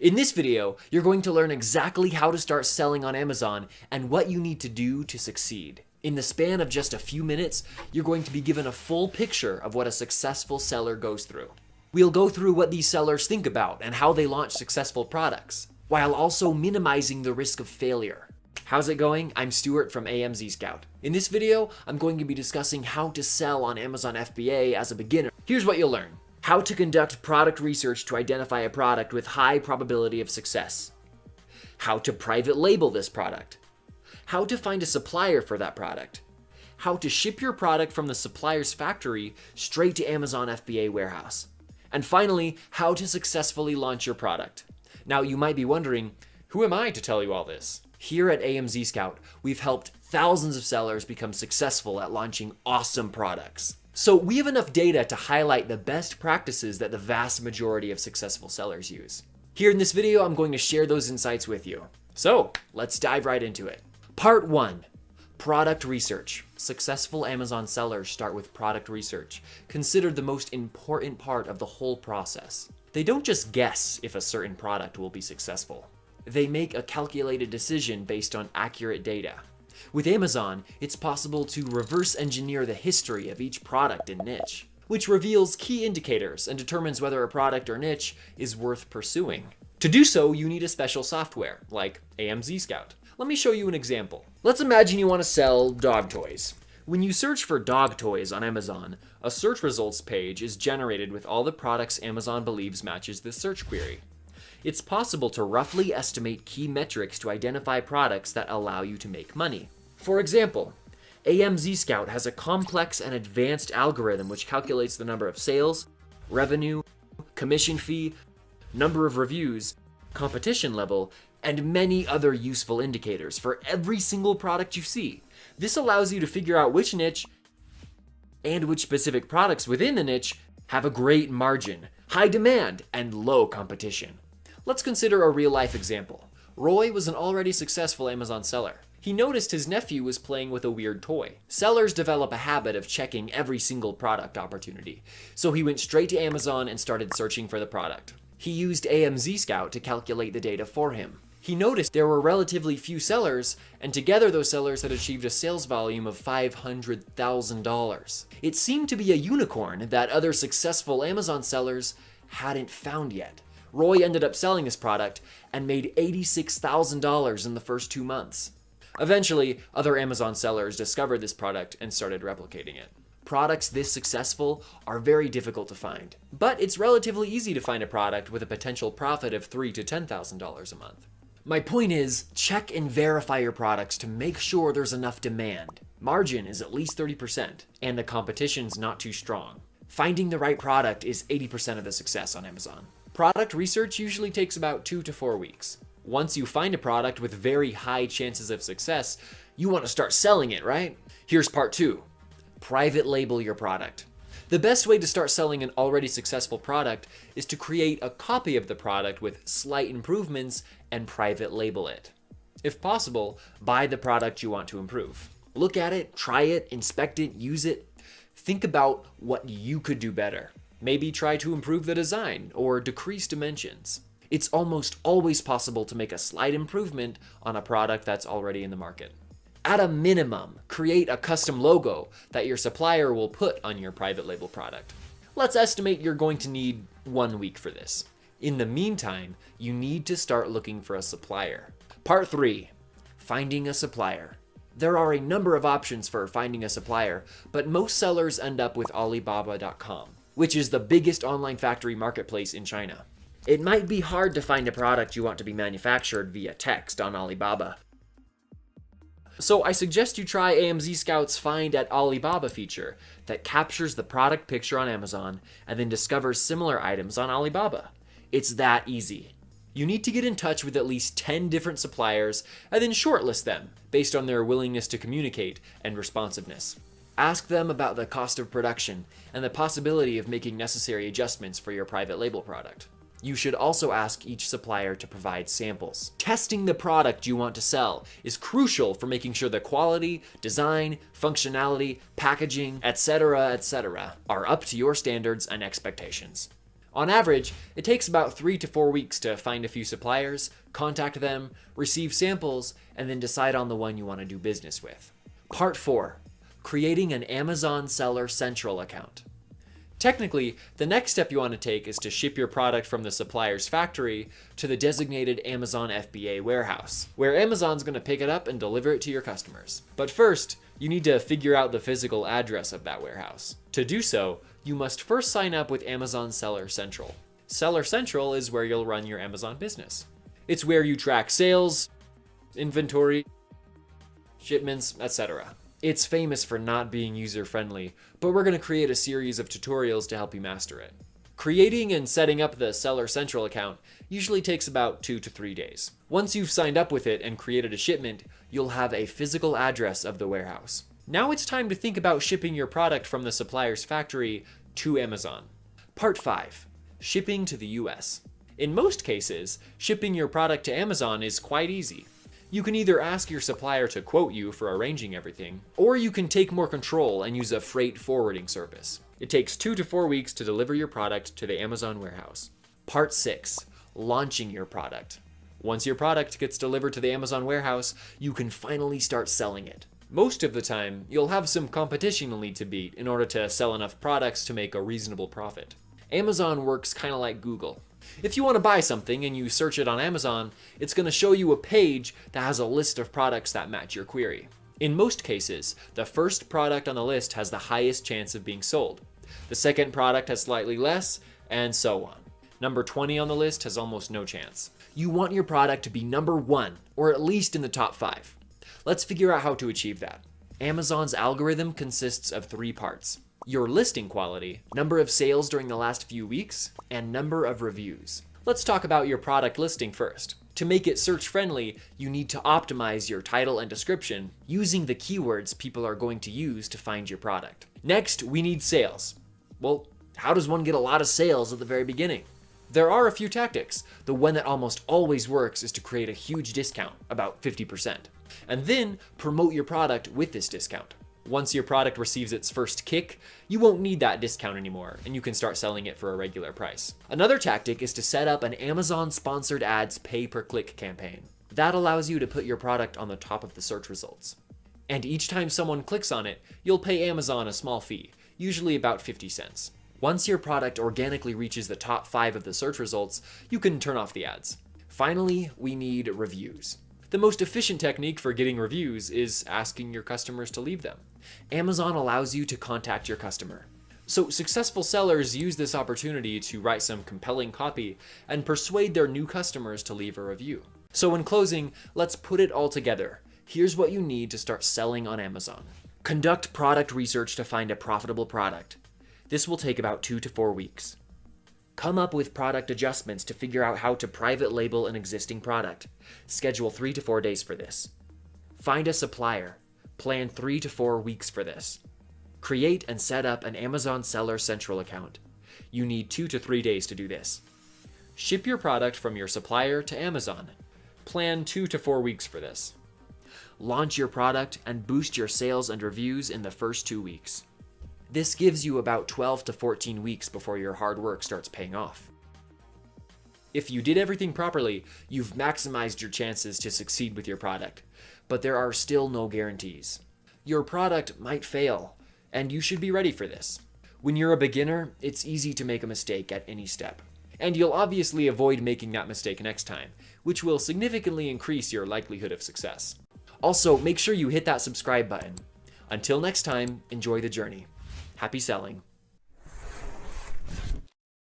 In this video, you're going to learn exactly how to start selling on Amazon and what you need to do to succeed. In the span of just a few minutes, you're going to be given a full picture of what a successful seller goes through. We'll go through what these sellers think about and how they launch successful products, while also minimizing the risk of failure. How's it going? I'm Stuart from AMZScout. In this video, I'm going to be discussing how to sell on Amazon FBA as a beginner. Here's what you'll learn. How to conduct product research to identify a product with high probability of success. How to private label this product. How to find a supplier for that product. How to ship your product from the supplier's factory straight to Amazon FBA warehouse. And finally, how to successfully launch your product. Now, you might be wondering, who am I to tell you all this? Here at AMZScout, we've helped thousands of sellers become successful at launching awesome products. So we have enough data to highlight the best practices that the vast majority of successful sellers use. Here in this video, I'm going to share those insights with you. So let's dive right into it. Part 1, product research. Successful Amazon sellers start with product research, considered the most important part of the whole process. They don't just guess if a certain product will be successful. They make a calculated decision based on accurate data. With Amazon, it's possible to reverse engineer the history of each product and niche, which reveals key indicators and determines whether a product or niche is worth pursuing. To do so, you need a special software, like AMZScout. Let me show you an example. Let's imagine you want to sell dog toys. When you search for dog toys on Amazon, a search results page is generated with all the products Amazon believes matches this search query. It's possible to roughly estimate key metrics to identify products that allow you to make money. For example, AMZScout has a complex and advanced algorithm which calculates the number of sales, revenue, commission fee, number of reviews, competition level, and many other useful indicators for every single product you see. This allows you to figure out which niche and which specific products within the niche have a great margin, high demand, and low competition. Let's consider a real-life example. Roy was an already successful Amazon seller. He noticed his nephew was playing with a weird toy. Sellers develop a habit of checking every single product opportunity, so he went straight to Amazon and started searching for the product. He used AMZScout to calculate the data for him. He noticed there were relatively few sellers, and together those sellers had achieved a sales volume of $500,000. It seemed to be a unicorn that other successful Amazon sellers hadn't found yet. Roy ended up selling this product and made $86,000 in the first 2 months. Eventually, other Amazon sellers discovered this product and started replicating it. Products this successful are very difficult to find, but it's relatively easy to find a product with a potential profit of $3,000 to $10,000 a month. My point is, check and verify your products to make sure there's enough demand. Margin is at least 30%, and the competition's not too strong. Finding the right product is 80% of the success on Amazon. Product research usually takes about 2 to 4 weeks. Once you find a product with very high chances of success, you want to start selling it, right? Here's part 2. Private label your product. The best way to start selling an already successful product is to create a copy of the product with slight improvements and private label it. If possible, buy the product you want to improve. Look at it, try it, inspect it, use it. Think about what you could do better. Maybe try to improve the design or decrease dimensions. It's almost always possible to make a slight improvement on a product that's already in the market. At a minimum, create a custom logo that your supplier will put on your private label product. Let's estimate you're going to need 1 week for this. In the meantime, you need to start looking for a supplier. Part 3, finding a supplier. There are a number of options for finding a supplier, but most sellers end up with Alibaba.com, which is the biggest online factory marketplace in China. It might be hard to find a product you want to be manufactured via text on Alibaba. So I suggest you try AMZScout's Find at Alibaba feature that captures the product picture on Amazon and then discovers similar items on Alibaba. It's that easy. You need to get in touch with at least 10 different suppliers and then shortlist them based on their willingness to communicate and responsiveness. Ask them about the cost of production and the possibility of making necessary adjustments for your private label product. You should also ask each supplier to provide samples. Testing the product you want to sell is crucial for making sure the quality, design, functionality, packaging, etc., are up to your standards and expectations. On average, it takes about 3 to 4 weeks to find a few suppliers, contact them, receive samples, and then decide on the one you want to do business with. Part 4. Creating an Amazon Seller Central account. Technically, the next step you want to take is to ship your product from the supplier's factory to the designated Amazon FBA warehouse, where Amazon's going to pick it up and deliver it to your customers. But first, you need to figure out the physical address of that warehouse. To do so, you must first sign up with Amazon Seller Central. Seller Central is where you'll run your Amazon business. It's where you track sales, inventory, shipments, etc. It's famous for not being user-friendly, but we're going to create a series of tutorials to help you master it. Creating and setting up the Seller Central account usually takes about 2 to 3 days. Once you've signed up with it and created a shipment, you'll have a physical address of the warehouse. Now it's time to think about shipping your product from the supplier's factory to Amazon. Part 5. Shipping to the US. In most cases, shipping your product to Amazon is quite easy. You can either ask your supplier to quote you for arranging everything, or you can take more control and use a freight forwarding service. It takes 2 to 4 weeks to deliver your product to the Amazon warehouse. Part 6. Launching your product. Once your product gets delivered to the Amazon warehouse, you can finally start selling it. Most of the time, you'll have some competition you'll need to beat in order to sell enough products to make a reasonable profit. Amazon works kind of like Google. If you want to buy something and you search it on Amazon, it's going to show you a page that has a list of products that match your query. In most cases, the first product on the list has the highest chance of being sold. The second product has slightly less, and so on. Number 20 on the list has almost no chance. You want your product to be number 1, or at least in the top 5. Let's figure out how to achieve that. Amazon's algorithm consists of 3 parts: your listing quality, number of sales during the last few weeks, and number of reviews. Let's talk about your product listing first. To make it search-friendly, you need to optimize your title and description using the keywords people are going to use to find your product. Next, we need sales. Well, how does one get a lot of sales at the very beginning? There are a few tactics. The one that almost always works is to create a huge discount, about 50%, and then promote your product with this discount. Once your product receives its first kick, you won't need that discount anymore, and you can start selling it for a regular price. Another tactic is to set up an Amazon Sponsored Ads pay-per-click campaign. That allows you to put your product on the top of the search results. And each time someone clicks on it, you'll pay Amazon a small fee, usually about 50 cents. Once your product organically reaches the top 5 of the search results, you can turn off the ads. Finally, we need reviews. The most efficient technique for getting reviews is asking your customers to leave them. Amazon allows you to contact your customer. So successful sellers use this opportunity to write some compelling copy and persuade their new customers to leave a review. So in closing, let's put it all together. Here's what you need to start selling on Amazon. Conduct product research to find a profitable product. This will take about 2 to 4 weeks. Come up with product adjustments to figure out how to private label an existing product. Schedule 3 to 4 days for this. Find a supplier. Plan 3 to 4 weeks for this. Create and set up an Amazon Seller Central account. You need 2 to 3 days to do this. Ship your product from your supplier to Amazon. Plan 2 to 4 weeks for this. Launch your product and boost your sales and reviews in the first 2 weeks. This gives you about 12 to 14 weeks before your hard work starts paying off. If you did everything properly, you've maximized your chances to succeed with your product, but there are still no guarantees. Your product might fail, and you should be ready for this. When you're a beginner, it's easy to make a mistake at any step, and you'll obviously avoid making that mistake next time, which will significantly increase your likelihood of success. Also, make sure you hit that subscribe button. Until next time, enjoy the journey. Happy selling.